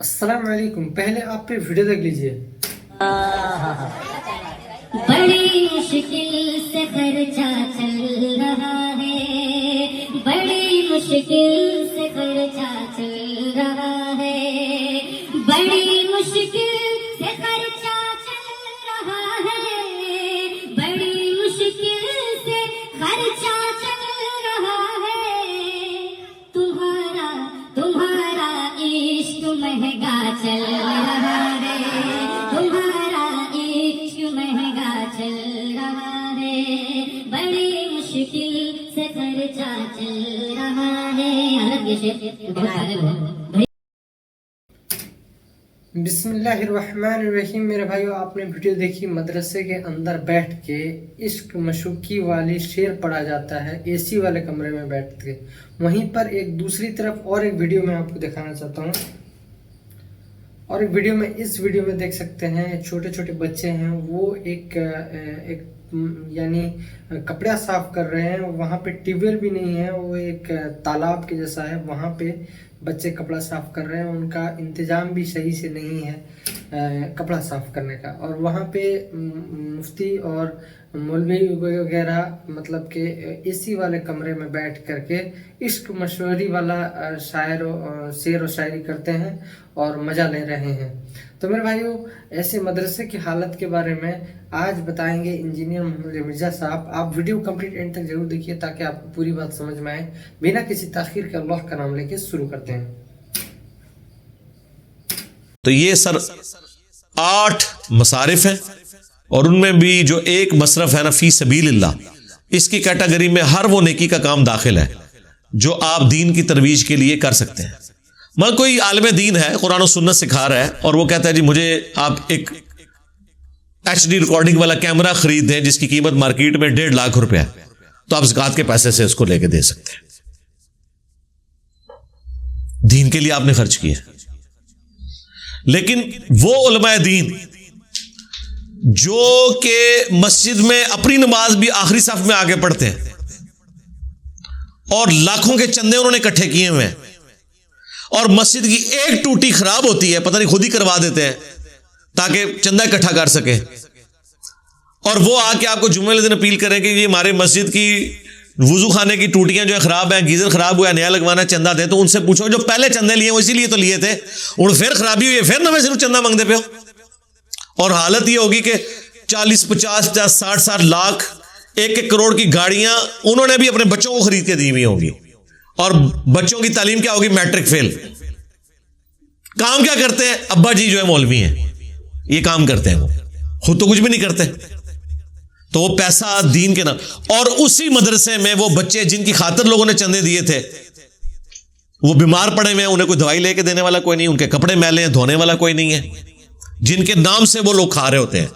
السلام علیکم. پہلے آپ پہ ویڈیو دیکھ لیجئے. بڑی مشکل سے خرچہ چل رہا ہے، بڑی مشکل سے خرچہ چل رہا ہے، بڑی مشکل سے خرچہ چل رہا ہے، بڑی مشکل سے خرچہ چل رہا ہے. تمہارا عشق مہنگا چل رہا ہے، تمہارا عشق مہنگا چل رہا ہے، بڑی مشکل سے خرچہ چل رہا ہے. بسم اللہ الرحمن الرحیم. میرے بھائیو، آپ نے ویڈیو دیکھی. مدرسے کے اندر بیٹھ کے عشق مشوقی والی شعر پڑھا جاتا ہے اے سی والے کمرے میں بیٹھ کے. وہیں پر ایک دوسری طرف اور ایک ویڈیو میں آپ کو دکھانا چاہتا ہوں. اور ایک ویڈیو میں اس ویڈیو میں دیکھ سکتے ہیں چھوٹے چھوٹے بچے ہیں، وہ ایک یعنی کپڑا صاف کر رہے ہیں. وہاں پہ ٹیوب ویل بھی نہیں ہے، وہ ایک تالاب کے جیسا ہے. وہاں پہ بچے کپڑا صاف کر رہے ہیں. ان کا انتظام بھی صحیح سے نہیں ہے کپڑا صاف کرنے کا. اور وہاں پہ مفتی اور مولوی وغیرہ مطلب کہ اے سی والے کمرے میں بیٹھ کر کے عشق مشوری والا شعر و شاعری کرتے ہیں اور مزہ لے رہے ہیں. تو میرے بھائیو، ایسے مدرسے کی حالت کے بارے میں آج بتائیں گے انجینئر محمد مرزا صاحب. آپ ویڈیو کمپلیٹ اینڈ تک ضرور دیکھیے تاکہ آپ کو پوری بات سمجھ میں آئے. بنا کسی تاخیر کے اللہ کا نام لے کے شروع کرتے ہیں. تو یہ سر 8 مصارف ہیں، اور ان میں بھی جو ایک مصرف ہے نا فی سبیل اللہ، اس کی کیٹیگری میں ہر وہ نیکی کا کام داخل ہے جو آپ دین کی ترویج کے لیے کر سکتے ہیں. مگر کوئی عالم دین ہے، قرآن و سنت سکھا رہا ہے، اور وہ کہتا ہے جی مجھے آپ ایک HD ریکارڈنگ والا کیمرہ خرید دیں جس کی قیمت مارکیٹ میں 1.5 لاکھ روپے ہے، تو آپ زکوٰۃ کے پیسے سے اس کو لے کے دے سکتے ہیں. دین کے لیے آپ نے خرچ کیا. لیکن وہ علماء دین جو کہ مسجد میں اپنی نماز بھی آخری صف میں آگے پڑھتے ہیں اور لاکھوں کے چندے انہوں نے اکٹھے کیے ہوئے ہیں، اور مسجد کی ایک ٹوٹی خراب ہوتی ہے پتہ نہیں خود ہی کروا دیتے ہیں تاکہ چندہ اکٹھا کر سکیں، اور وہ آ کے آپ کو جمعے والے دن اپیل کریں کہ یہ ہمارے مسجد کی وضو خانے کی ٹوٹیاں جو ہے خراب ہیں، گیزر خراب ہوا ہے، نیا لگوانا، چندہ دیں. تو ان سے پوچھو جو پہلے چندے لیے وہ اسی لیے تو لیے تھے، اور پھر خرابی ہوئی ہے پھر نہ صرف چندہ مانگتے پہ ہو. اور حالت یہ ہوگی کہ 40 50 60 لاکھ 1 کروڑ کی گاڑیاں انہوں نے بھی اپنے بچوں کو خرید کے دی ہوئی ہوں گی، اور بچوں کی تعلیم کیا ہوگی؟ میٹرک فیل. کام کیا کرتے ہیں؟ ابا جی جو ہے مولوی ہیں، یہ کام کرتے ہیں، وہ خود تو کچھ بھی نہیں کرتے. تو وہ پیسہ دین کے نام. اور اسی مدرسے میں وہ بچے جن کی خاطر لوگوں نے چندے دیے تھے وہ بیمار پڑے ہوئے ہیں، انہیں کوئی دوائی لے کے دینے والا کوئی نہیں، ان کے کپڑے میلے ہیں دھونے والا کوئی نہیں ہے، جن کے نام سے وہ لوگ کھا رہے ہوتے ہیں،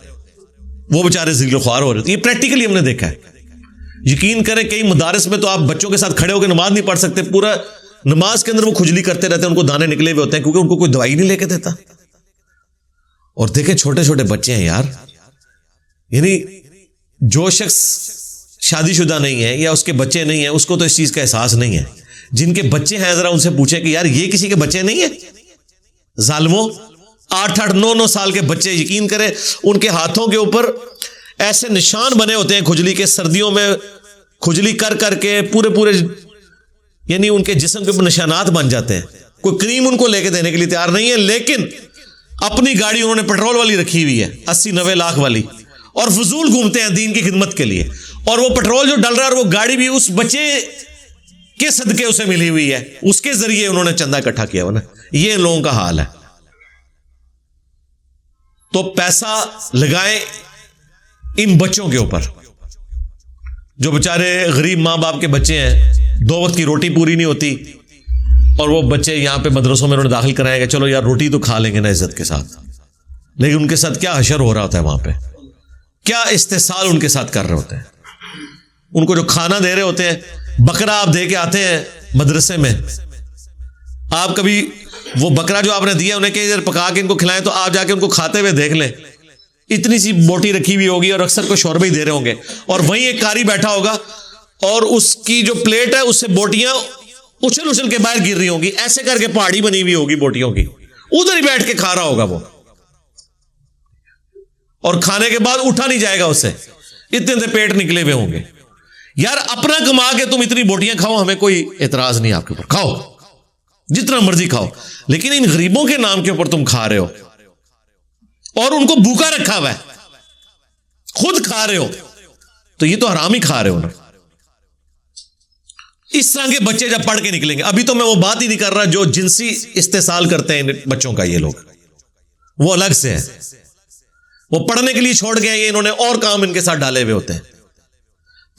وہ بیچارے ذلیل و خوار ہو رہے ہوتے ہیں. یہ پریکٹیکلی ہم نے دیکھا ہے. یقین کریں کئی مدارس میں تو آپ بچوں کے ساتھ کھڑے ہو کے نماز نہیں پڑھ سکتے، پورا نماز کے اندر وہ کھجلی کرتے رہتے ہیں، ان کو دانے نکلے ہوئے ہوتے ہیں کیونکہ ان کو کوئی دوائی نہیں لے کے دیتا. اور دیکھیں چھوٹے چھوٹے بچے ہیں یار، یعنی جو شخص شادی شدہ نہیں ہے یا اس کے بچے نہیں ہیں اس کو تو اس چیز کا احساس نہیں ہے. جن کے بچے ہیں ذرا ان سے پوچھیں کہ یار یہ کسی کے بچے نہیں ہیں؟ ظالموں، 8 9 سال کے بچے، یقین کریں ان کے ہاتھوں کے اوپر ایسے نشان بنے ہوتے ہیں کھجلی کے، سردیوں میں کھجلی کر کر کے پورے یعنی ان کے جسم کے اوپر نشانات بن جاتے ہیں. کوئی کریم ان کو لے کے دینے کے لیے تیار نہیں ہے، لیکن اپنی گاڑی انہوں نے پیٹرول والی رکھی ہوئی ہے 80 90 لاکھ والی، اور فضول گھومتے ہیں دین کی خدمت کے لیے. اور وہ پیٹرول جو ڈل رہا ہے اور وہ گاڑی بھی اس بچے کے صدقے اسے ملی ہوئی ہے، اس کے ذریعے انہوں نے چندہ اکٹھا کیا ہوا نا. یہ ان لوگوں کا حال ہے. تو پیسہ لگائیں ان بچوں کے اوپر جو بیچارے غریب ماں باپ کے بچے ہیں، 2 وقت کی روٹی پوری نہیں ہوتی، اور وہ بچے یہاں پہ مدرسوں میں انہوں نے داخل کرائے گا، چلو یار روٹی تو کھا لیں گے نا عزت کے ساتھ، لیکن ان کے ساتھ کیا حشر ہو رہا ہوتا ہے، وہاں پہ کیا استحصال ان کے ساتھ کر رہے ہوتے ہیں. ان کو جو کھانا دے رہے ہوتے ہیں، بکرا آپ دے کے آتے ہیں مدرسے میں، آپ کبھی وہ بکرا جو آپ نے دیا انہیں کئی دیر پکا کے ان کو کھلائیں تو آپ جا کے ان کو کھاتے ہوئے دیکھ لیں، اتنی سی بوٹی رکھی ہوئی ہوگی اور اکثر کو شوربے ہی دے رہے ہوں گے، اور وہیں ایک کاری بیٹھا ہوگا اور اس کی جو پلیٹ ہے اس سے بوٹیاں اچھل اچھل کے باہر گر رہی ہوں گی، ایسے کر کے پہاڑی بنی ہوئی ہوگی بوٹیوں کی، ادھر ہی بیٹھ کے کھا رہا ہوگا وہ, اور کھانے کے بعد اٹھا نہیں جائے گا اس سے, اتنے سے پیٹ نکلے ہوئے ہوں گے. یار اپنا کما کے تم اتنی بوٹیاں کھاؤ, ہمیں کوئی اعتراض نہیں آپ کے اوپر, کھاؤ جتنا مرضی کھاؤ, لیکن ان غریبوں کے نام کے اوپر تم کھا رہے ہو اور ان کو بھوکا رکھا ہوا ہے, خود کھا رہے ہو, تو یہ تو حرام ہی کھا رہے ہو نا. اس طرح کے بچے جب پڑھ کے نکلیں گے, ابھی تو میں وہ بات ہی نہیں کر رہا جو جنسی استحصال کرتے ہیں بچوں کا یہ لوگ, وہ الگ سے ہے, وہ پڑھنے کے لیے چھوڑ گئے, یہ انہوں نے اور کام ان کے ساتھ ڈالے ہوئے ہوتے ہیں,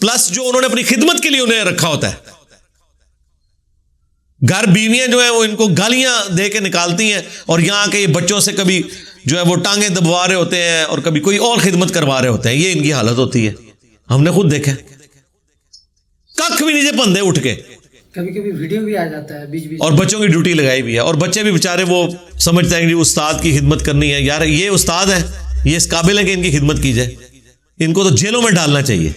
پلس جو انہوں نے اپنی خدمت کے لیے انہیں رکھا ہوتا ہے. گھر بیویاں جو ہیں وہ ان کو گالیاں دے کے نکالتی ہیں, اور یہاں کے بچوں سے کبھی جو ہے وہ ٹانگیں دبوا رہے ہوتے ہیں اور کبھی کوئی اور خدمت کروا رہے ہوتے ہیں. یہ ان کی حالت ہوتی ہے, ہم نے خود دیکھا, کخ بھی نیچے پندے اٹھ کے, کبھی کبھی ویڈیو بھی آ جاتا ہے بیچ بیچ, اور بچوں کی ڈیوٹی لگائی بھی ہے, اور بچے بھی بےچارے وہ سمجھتے ہیں کہ استاد کی خدمت کرنی ہے. یار یہ استاد ہے, یہ اس قابل ہے کہ ان کی خدمت کی جائے, ان کو تو جیلوں میں ڈالنا چاہیے,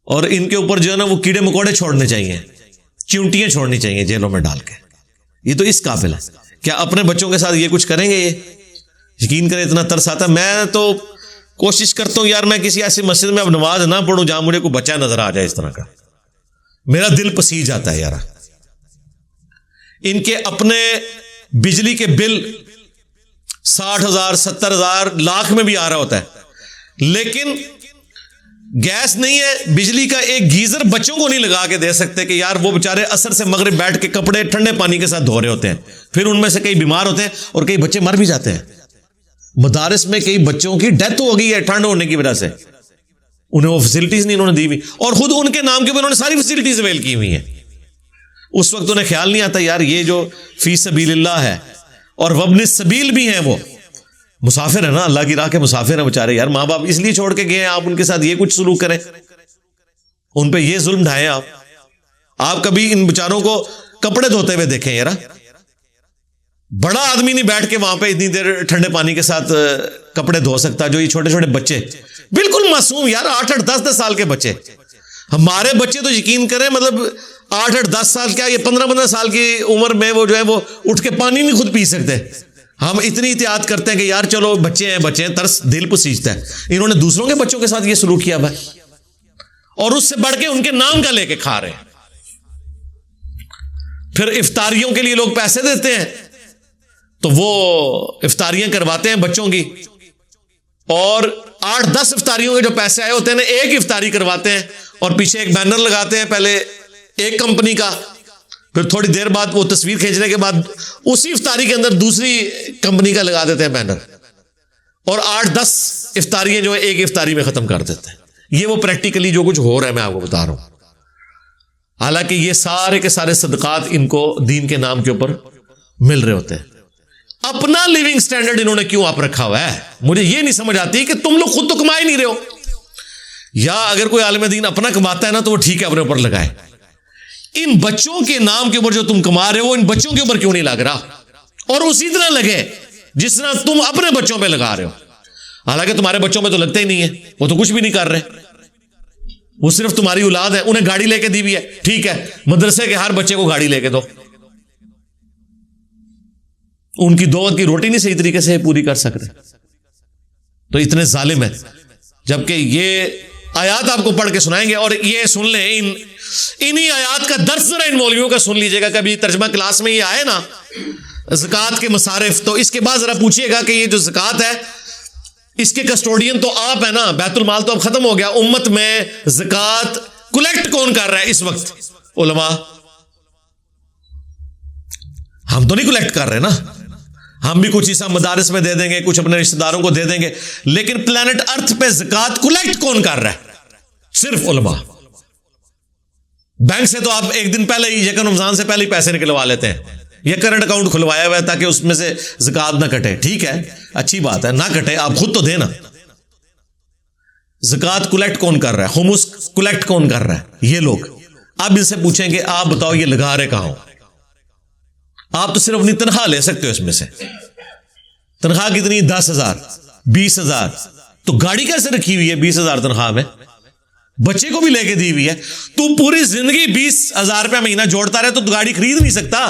اور ان کے اوپر جو ہے نا وہ کیڑے مکوڑے چھوڑنے چاہیے, چونٹیاں چھوڑنی چاہیے جیلوں میں ڈال کے. یہ تو اس قابل ہے. کیا اپنے بچوں کے ساتھ یہ کچھ کریں گے؟ یہ یقین کریں اتنا ترس آتا ہے. میں تو کوشش کرتا ہوں یار میں کسی ایسی مسجد میں اب نماز نہ پڑھوں جہاں مجھے کوئی بچہ نظر آ جائے اس طرح کا, میرا دل پسیج جاتا ہے یار. ان کے اپنے بجلی کے بل 60,000 70,000 لاکھ میں بھی آ رہا ہوتا ہے, لیکن گیس نہیں ہے, بجلی کا ایک گیزر بچوں کو نہیں لگا کے دے سکتے کہ یار وہ بےچارے عصر سے مغرب بیٹھ کے کپڑے ٹھنڈے پانی کے ساتھ دھو رہے ہوتے ہیں, پھر ان میں سے کئی بیمار ہوتے ہیں اور کئی بچے مر بھی جاتے ہیں. مدارس میں کئی بچوں کی ڈیتھ ہو گئی ہے ٹھنڈ ہونے کی وجہ سے, انہیں وہ فیسلٹیز نہیں انہوں نے دی ہوئی, اور خود ان کے نام کے اوپر انہوں نے ساری فیسلٹیز اویل کی ہوئی ہیں. اس وقت انہیں خیال نہیں آتا یار یہ جو فی سبیل اللہ ہے اور وابن السبیل بھی ہیں, وہ مسافر ہے نا, اللہ کی راہ کے مسافر ہیں بےچارے. یار ماں باپ اس لیے چھوڑ کے گئے ہیں, آپ ان کے ساتھ یہ کچھ سلوک کریں, ان پہ یہ ظلم ڈھائیں. آپ کبھی ان بیچاروں کو کپڑے دھوتے ہوئے دیکھیں یار, بڑا آدمی نہیں بیٹھ کے وہاں پہ اتنی دیر ٹھنڈے پانی کے ساتھ کپڑے دھو سکتا, جو یہ چھوٹے چھوٹے بچے بالکل معصوم یار 8-8 10-10 سال کے بچے. ہمارے بچے تو یقین کریں مطلب 8-8 10 سال کیا, یہ 15-15 سال کی عمر میں وہ جو ہے وہ اٹھ کے پانی نہیں خود پی سکتے. ہم اتنی احتیاط کرتے ہیں کہ یار چلو بچے ہیں, ترس دل پسیجتا ہے. انہوں نے دوسروں کے بچوں کے ساتھ یہ سلوک کیا ہوا ہے, اور اس سے بڑھ کے ان کے نام کا لے کے کھا رہے ہیں. پھر افطاریوں کے لیے لوگ پیسے دیتے ہیں تو وہ افطاریاں کرواتے ہیں بچوں کی, اور 8-10 افطاریوں کے جو پیسے آئے ہوتے ہیں ایک افطاری کرواتے ہیں, اور پیچھے ایک بینر لگاتے ہیں, پہلے ایک کمپنی کا, پھر تھوڑی دیر بعد وہ تصویر کھینچنے کے بعد اسی افطاری کے اندر دوسری کمپنی کا لگا دیتے ہیں بینر, اور 8-10 افطاریاں جو ہے ایک افطاری میں ختم کر دیتے ہیں. یہ وہ پریکٹیکلی جو کچھ ہو رہا ہے میں آپ کو بتا رہا ہوں. حالانکہ یہ سارے کے سارے صدقات ان کو دین کے نام کے اوپر مل رہے ہوتے ہیں. اپنا لیونگ سٹینڈرڈ انہوں نے کیوں آپ رکھا ہوا ہے, مجھے یہ نہیں سمجھ آتی کہ تم لوگ خود تو کما ہی نہیں رہے ہو, یا اگر کوئی عالم دین اپنا کماتا ہے نا تو وہ ٹھیک ہے اپنے اوپر لگائے. ان بچوں کے نام کے اوپر جو تم کما رہے ہو ان بچوں کے اوپر کیوں نہیں لگ رہا, اور اسی طرح لگے جس طرح تم اپنے بچوں پہ لگا رہے ہو. حالانکہ تمہارے بچوں پہ تو لگتے ہی نہیں ہے, وہ تو کچھ بھی نہیں کر رہے, وہ صرف تمہاری اولاد ہے. انہیں گاڑی لے کے دی بھی ہے, ٹھیک ہے مدرسے کے ہر بچے کو گاڑی لے کے دو, ان کی 2 وقت کی روٹی نہیں صحیح طریقے سے پوری کر سکتے. تو اتنے ظالم ہیں. جبکہ یہ آیات آپ کو پڑھ کے سنائیں گے, اور یہ سن لیں انہی آیات کا درس ذرا ان مولویوں کا سن لیجئے گا. کبھی ترجمہ کلاس میں یہ آئے نا زکوٰۃ کے مصارف, تو اس کے بعد ذرا پوچھئے گا کہ یہ جو زکوٰۃ ہے اس کے کسٹوڈین تو آپ ہیں نا, بیت المال تو اب ختم ہو گیا, امت میں زکوٰۃ کلیکٹ کون کر رہا ہے اس وقت؟ علماء. ہم تو نہیں کلیکٹ کر رہے نا, ہم بھی کچھ حصہ مدارس میں دے دیں گے, کچھ اپنے رشتہ داروں کو دے دیں گے, لیکن پلانٹ ارتھ پہ زکوٰۃ کلیکٹ کون کر رہا ہے؟ صرف علماء. بینک سے تو آپ ایک دن پہلے ہی یکم رمضان سے پہلے ہی پیسے نکلوا لیتے ہیں, یہ کرنٹ اکاؤنٹ کھلوایا ہوا ہے تاکہ اس میں سے زکوٰۃ نہ کٹے. ٹھیک ہے اچھی بات ہے, نہ کٹے, آپ خود تو دینا. زکوٰۃ کلیکٹ کون کر رہا ہے؟ خمس کلیکٹ کون کر رہا ہے؟ یہ لوگ. اب ان سے پوچھیں کہ آپ بتاؤ یہ لگا رہے کہاں ہو؟ آپ تو صرف اپنی تنخواہ لے سکتے ہو, اس میں سے تنخواہ کتنی؟ 10,000 20,000. تو گاڑی کیسے رکھی ہوئی ہے 20,000 تنخواہ میں؟ بچے کو بھی لے کے دی ہوئی ہے. تو پوری زندگی 20,000 روپیہ مہینہ جوڑتا رہے تو گاڑی خرید نہیں سکتا.